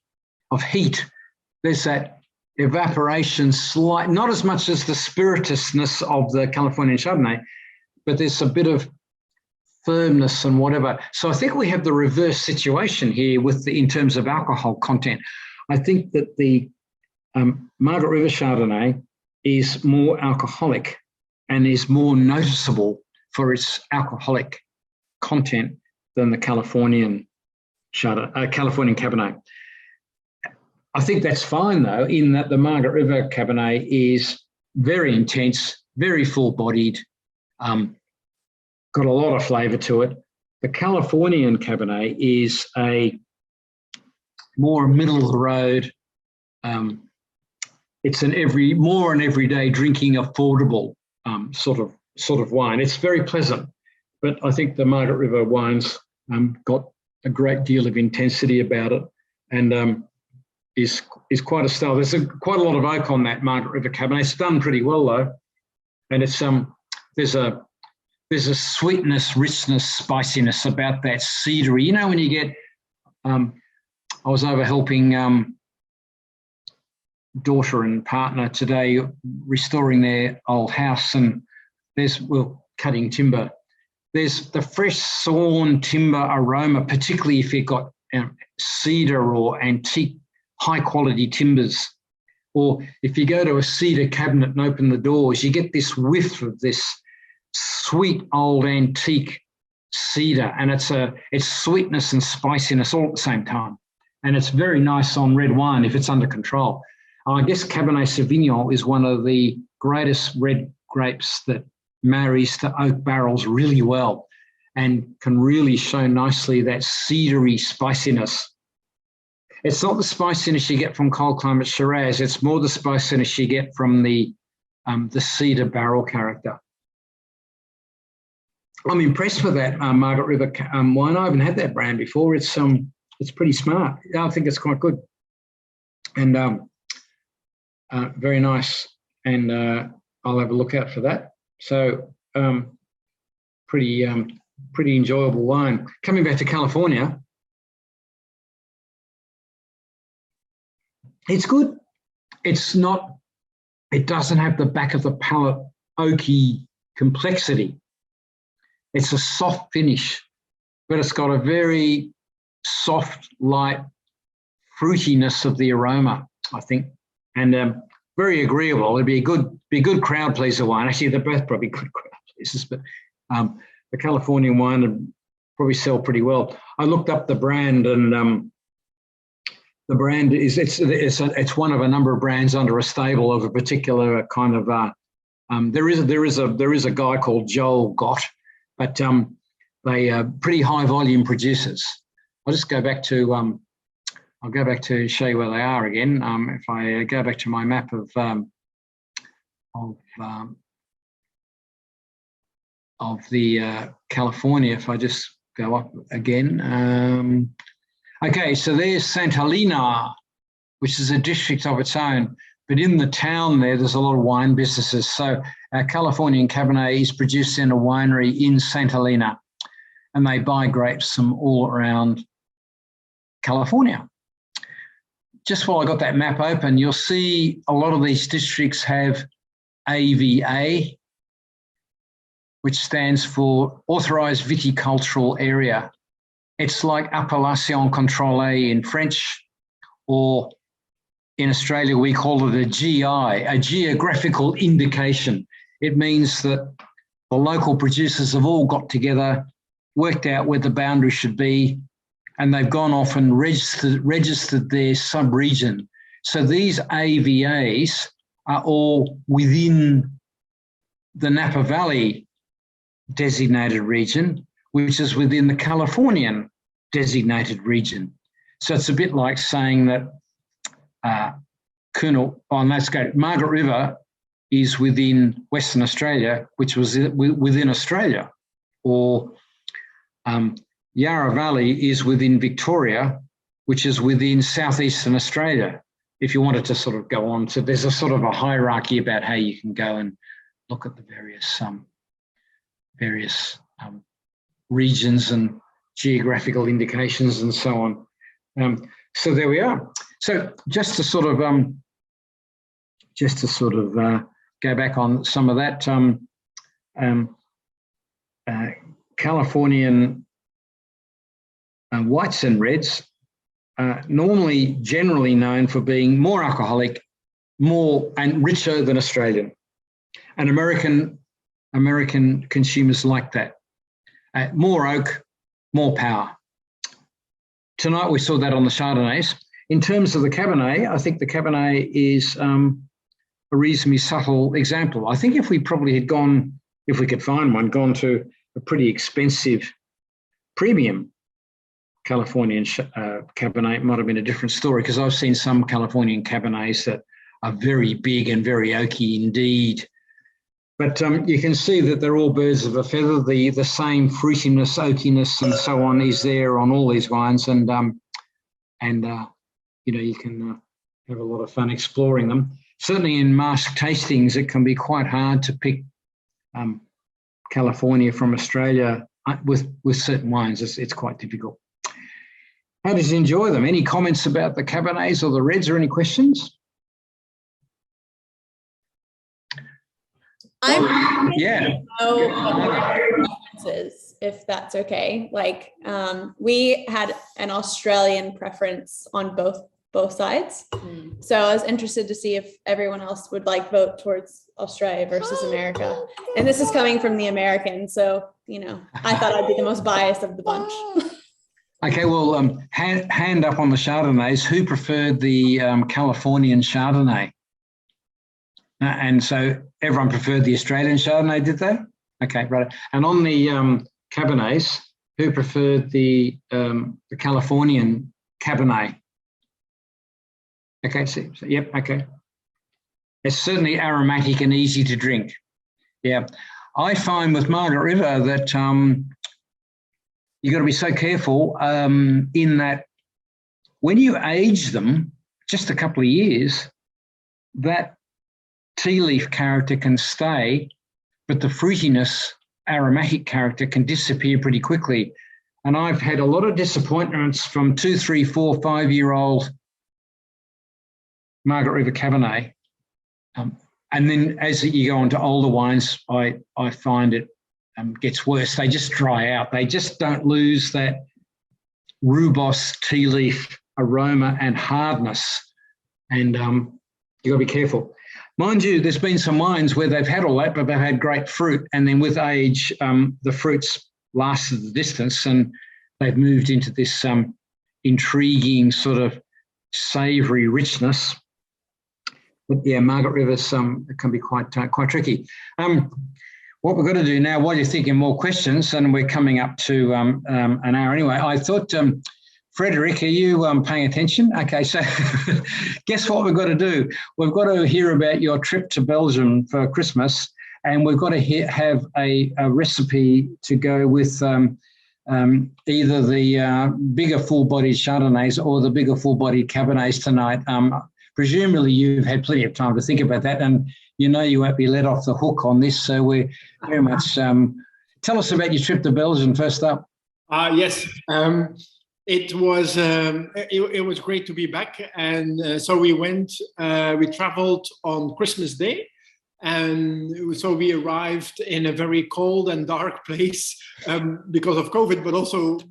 of heat. There's that evaporation, slight, not as much as the spiritousness of the Californian Chardonnay, but there's a bit of firmness and whatever. So I think we have the reverse situation here in terms of alcohol content. I think that the Margaret River Chardonnay is more alcoholic and is more noticeable for its alcoholic content than the Californian Cabernet. I think that's fine though, in that the Margaret River Cabernet is very intense, very full-bodied, got a lot of flavour to it. The Californian Cabernet is a more middle of the road. It's an everyday drinking, affordable sort of wine. It's very pleasant, but I think the Margaret River wines got a great deal of intensity about it, and is quite a style. There's quite a lot of oak on that Margaret River Cabernet. It's done pretty well though, and it's there's a sweetness, richness, spiciness about that cedary. You know, when you get, I was over helping daughter and partner today restoring their old house, and we're cutting timber. There's the fresh sawn timber aroma, particularly if you've got cedar or antique high quality timbers, or if you go to a cedar cabinet and open the doors, you get this whiff of this sweet old antique cedar, and it's sweetness and spiciness all at the same time, and it's very nice on red wine if it's under control. I guess Cabernet Sauvignon is one of the greatest red grapes that marries to oak barrels really well and can really show nicely that cedary spiciness. It's not the spiciness you get from cold climate Shiraz, it's more the spiciness you get from the cedar barrel character. I'm impressed with that Margaret River wine. I haven't had that brand before. It's pretty smart. I think it's quite good, and very nice. And I'll have a look out for that. So pretty enjoyable wine. Coming back to California, it's good. It's not. It doesn't have the back of the palate oaky complexity. It's a soft finish, but it's got a very soft, light fruitiness of the aroma, I think, and very agreeable. It'd be a good crowd pleaser wine. Actually, they're both probably good crowd pleasers, but the Californian wine would probably sell pretty well. I looked up the brand, and the brand is it's one of a number of brands under a stable of a particular kind of. There is a guy called Joel Gott. But they are pretty high volume producers. I'll just go back to I'll go back to show you where they are again. If I go back to my map of the California, if I just go up again. Okay, so there's Santa Elena, which is a district of its own. But in the town there's a lot of wine businesses. So our Californian Cabernet is produced in a winery in Santa Elena, and they buy grapes from all around California. Just while I got that map open, you'll see a lot of these districts have AVA, which stands for Authorised Viticultural Area. It's like appellation contrôlée in French, or in Australia, we call it a GI, a geographical indication. It means that the local producers have all got together, worked out where the boundary should be, and they've gone off and registered their sub-region. So these AVAs are all within the Napa Valley designated region, which is within the Californian designated region. So it's a bit like saying that Margaret River is within Western Australia, which was within Australia, or Yarra Valley is within Victoria, which is within southeastern Australia. If you wanted to sort of go on to, there's a sort of a hierarchy about how you can go and look at the various regions and geographical indications and so on. So there we are. So just to sort of go back on some of that, Californian whites and reds are normally generally known for being more alcoholic, more and richer than Australian. And American consumers like that. More oak, more power. Tonight we saw that on the Chardonnays. In terms of the Cabernet, I think the Cabernet is a reasonably subtle example. I think if we probably had gone, if we could find one, gone to a pretty expensive premium Californian Cabernet, it might have been a different story, because I've seen some Californian Cabernets that are very big and very oaky indeed. But you can see that they're all birds of a feather. The same fruitiness, oakiness, and so on is there on all these wines, and you know, you can have a lot of fun exploring them. Certainly in mask tastings, it can be quite hard to pick California from Australia with certain wines. It's quite difficult. How did you enjoy them? Any comments about the Cabernets or the Reds, or any questions? I'm yeah. Preferences, if that's okay. Like we had an Australian preference on both sides. So I was interested to see if everyone else would like vote towards Australia versus America. And this is coming from the American, so you know, I thought I'd be the most biased of the bunch. Okay, well, hand up on the Chardonnays. Who preferred the Californian Chardonnay? And so everyone preferred the Australian Chardonnay, did they? Okay, right. And on the Cabernets, who preferred the Californian Cabernet? Okay, so yep, okay. It's certainly aromatic and easy to drink. Yeah, I find with Margaret River that you've got to be so careful in that when you age them just a couple of years, that tea leaf character can stay, but the fruitiness, aromatic character can disappear pretty quickly. And I've had a lot of disappointments from 2, 3, 4, 5-year-old Margaret River Cabernet. And then as you go on to older wines, I find it gets worse. They just dry out. They just don't lose that rooibos tea leaf aroma and hardness. And you've got to be careful. Mind you, there's been some wines where they've had all that, but they've had great fruit. And then with age, the fruits lasted the distance and they've moved into this intriguing sort of savoury richness. But yeah, Margaret River's it can be quite tricky. What we're going to do now, while you're thinking more questions, and we're coming up to an hour anyway, I thought, Frederick, are you paying attention? Okay, so guess what we've got to do? We've got to hear about your trip to Belgium for Christmas, and we've got to have a recipe to go with either the bigger full-bodied Chardonnays or the bigger full-bodied Cabernets tonight. Presumably you've had plenty of time to think about that, and you know you won't be let off the hook on this, so we're very much... tell us about your trip to Belgium first up. Yes. It was great to be back, and so we traveled on Christmas Day, and so we arrived in a very cold and dark place because of COVID, but also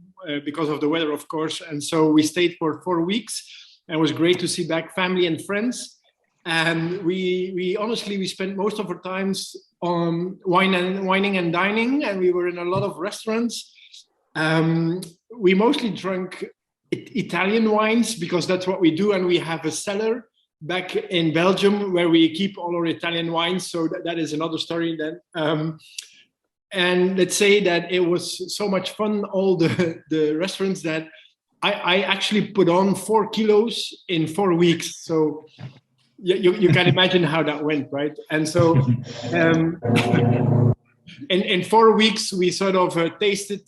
because of the weather, of course. And so we stayed for 4 weeks. And it was great to see back family and friends. And we honestly, we spent most of our times on wining and dining, and we were in a lot of restaurants. We mostly drank Italian wines because that's what we do, and we have a cellar back in Belgium where we keep all our Italian wines. So that is another story then. And let's say that it was so much fun, all the restaurants, that I actually put on 4 kilos in 4 weeks. So you can imagine how that went, right? And so in 4 weeks, we sort of tasted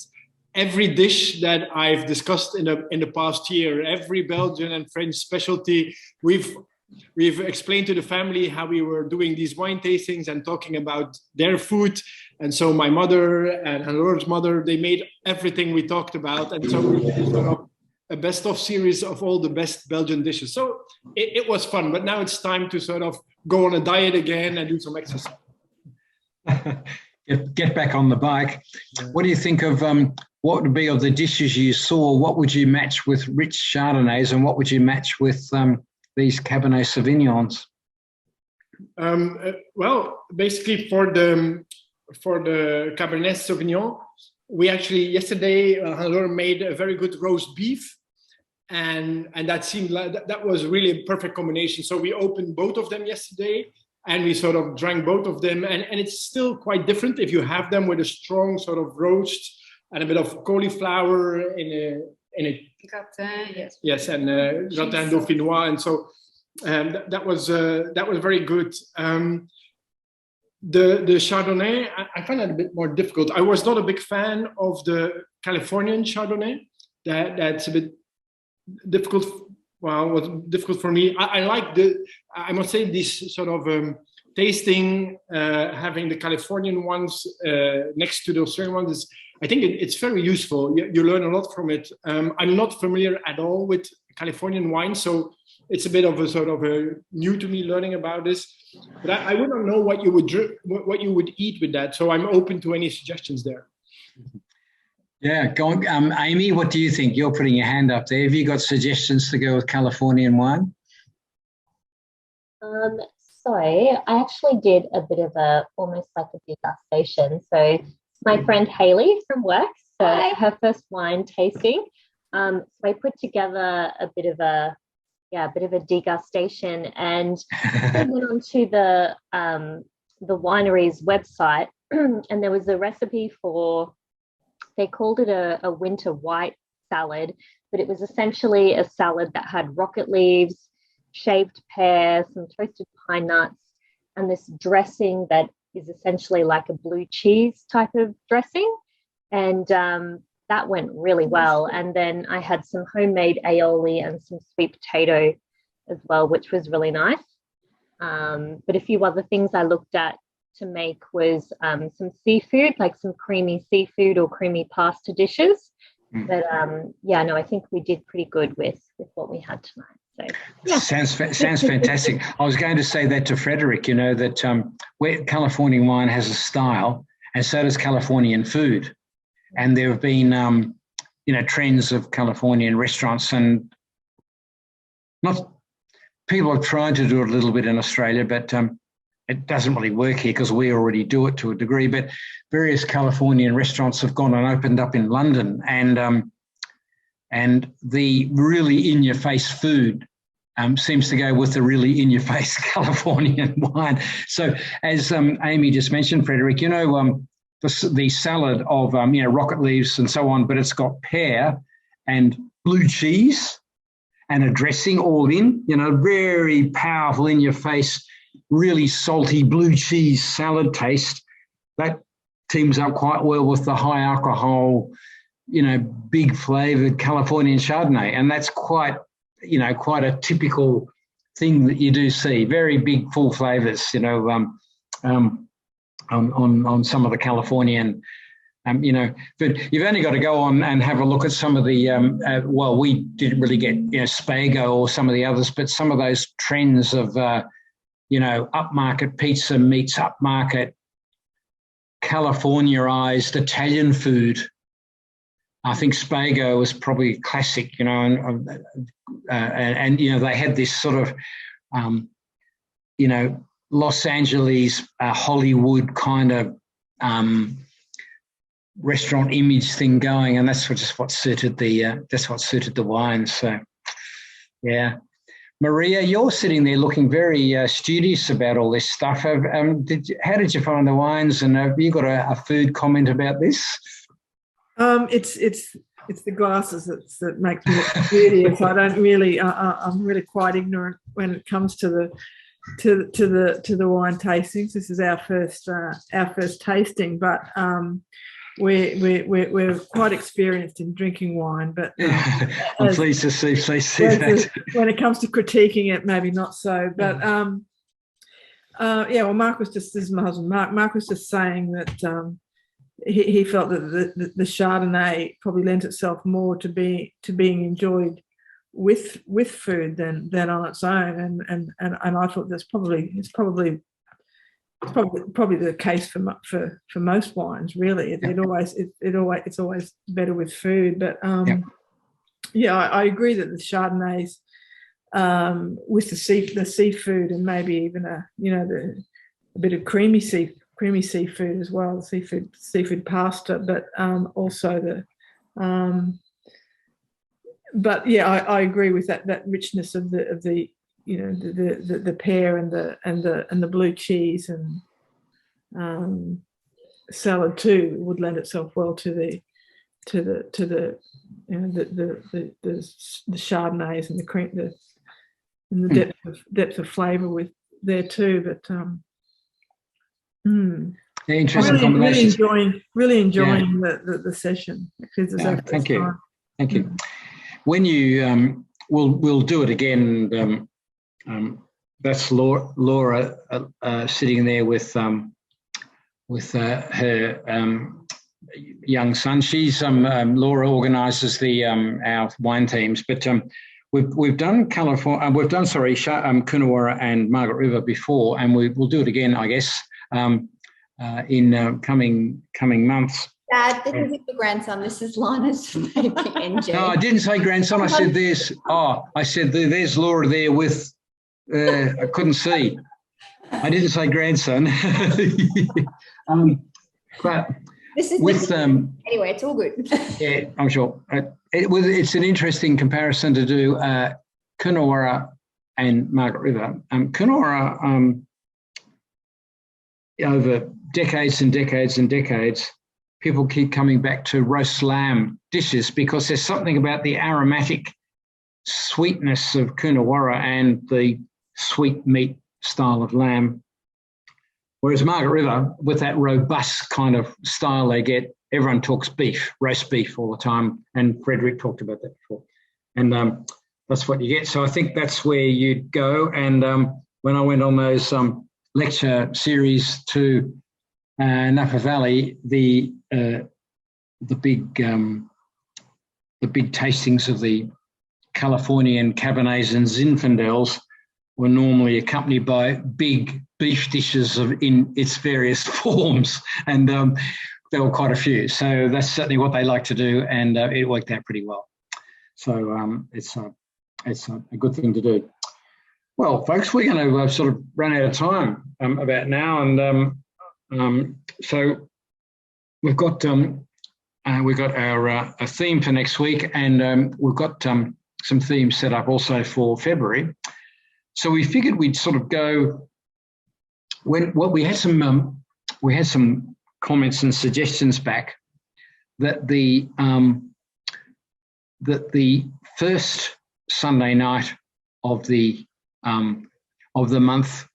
every dish that I've discussed in the past year, every Belgian and French specialty. We've explained to the family how we were doing these wine tastings and talking about their food. And so my mother and Hannelor's mother, they made everything we talked about. And so we did sort of a best of series of all the best Belgian dishes. So it was fun, but now it's time to sort of go on a diet again and do some exercise. Get back on the bike. What do you think of what would be of the dishes you saw? What would you match with rich Chardonnays, and what would you match with these Cabernet Sauvignons? Well, basically for the Cabernet Sauvignon, we actually yesterday Hannelore made a very good roast beef, and that seemed like that was really a perfect combination. So we opened both of them yesterday, and we sort of drank both of them, and it's still quite different if you have them with a strong sort of roast and a bit of cauliflower in a Gratin, yes. Yes, and gratin dauphinois, and so that was very good. The Chardonnay, I find that a bit more difficult. I was not a big fan of the Californian Chardonnay. That's a bit difficult. Well, it was difficult for me. I like I must say, this sort of tasting, having the Californian ones next to the Australian ones, I think it's very useful. You learn a lot from it. I'm not familiar at all with Californian wine, so it's a bit of a sort of new to me learning about this. But I wouldn't know what you would eat with that. So I'm open to any suggestions there. Yeah, go on. Amy, what do you think? You're putting your hand up there. Have you got suggestions to go with Californian wine? So I actually did a bit of almost like a degustation. So my friend Hayley from work, so her first wine tasting. So I put together a bit of a degustation, and I went onto the winery's website, and there was a recipe for, they called it a winter white salad, but it was essentially a salad that had rocket leaves, shaved pear, some toasted pine nuts, and this dressing that is essentially like a blue cheese type of dressing. And that went really well. And then I had some homemade aioli and some sweet potato as well, which was really nice. But a few other things I looked at to make was some seafood, like some creamy seafood or creamy pasta dishes. But I think we did pretty good with what we had tonight. So, yeah. Sounds fantastic. I was going to say that to Frederick, that where Californian wine has a style, and so does Californian food. And there have been, trends of Californian restaurants, and people have tried to do it a little bit in Australia, but it doesn't really work here because we already do it to a degree. But various Californian restaurants have gone and opened up in London, and the really in-your-face food seems to go with the really in-your-face Californian wine. So as Amy just mentioned, Frederick, the salad of rocket leaves and so on, but it's got pear and blue cheese and a dressing all in, very powerful in your face, really salty blue cheese salad taste. That teams up quite well with the high alcohol, big flavored Californian Chardonnay. And that's quite a typical thing that you do see, very big full flavors, on some of the Californian, but you've only got to go on and have a look at some of the, we didn't really get, Spago or some of the others, but some of those trends of, upmarket pizza meets upmarket Californiaized Italian food. I think Spago was probably classic, you know, and you know, they had this sort of, you know, Los Angeles, Hollywood kind of restaurant image thing going, and that's just what suited the wine. So, yeah. Maria, you're sitting there looking very studious about all this stuff. How did you find the wines, and have you got a food comment about this? It's the glasses that make me look studious. I don't really. I'm really quite ignorant when it comes to the wine tastings. This is our first tasting, but we're quite experienced in drinking wine. But I'm pleased to see that. When it comes to critiquing it, maybe not so. But yeah. Well, Mark was just, this is my husband. Mark was just saying that he felt that the Chardonnay probably lent itself more to being enjoyed with food than on its own, and I thought it's probably the case for most wines. Really, it's always better with food. But yeah, I agree that the Chardonnays with the seafood, and maybe even a bit of creamy seafood as well, seafood pasta, but also but yeah, I agree with that richness of the the pear and the blue cheese and salad too would lend itself well to the Chardonnays and the cream and the depth of flavour with there too. But interesting combinations. Really enjoying the session. Thank you. Thank you. When you we'll do it again. That's Laura sitting there with her young son. She's Laura organises our wine teams, but we've done California. We've done Coonawarra and Margaret River before, and we'll do it again, I guess, in coming months. Dad, this isn't your grandson. This is Lana's baby, NJ. No, I didn't say grandson. I said there's. Oh, I said there's Laura there with. I couldn't see. I didn't say grandson. But this is with anyway, it's all good. Yeah, I'm sure. It's an interesting comparison to do Coonawarra and Margaret River. Coonawarra, over decades and decades and decades, people keep coming back to roast lamb dishes because there's something about the aromatic sweetness of Coonawarra and the sweet meat style of lamb. Whereas Margaret River, with that robust kind of style they get, everyone talks beef, roast beef all the time, and Frederick talked about that before. And that's what you get. So I think that's where you'd go. And when I went on those lecture series to Napa Valley, the big tastings of the Californian Cabernets and Zinfandels were normally accompanied by big beef dishes in its various forms, and there were quite a few. So that's certainly what they like to do, and it worked out pretty well. So it's a good thing to do. Well, folks, we're going to sort of run out of time about now, and so we've got our a theme for next week, and we've got some themes set up also for February. So we figured we'd sort of go we had some comments and suggestions back that the first Sunday night of the month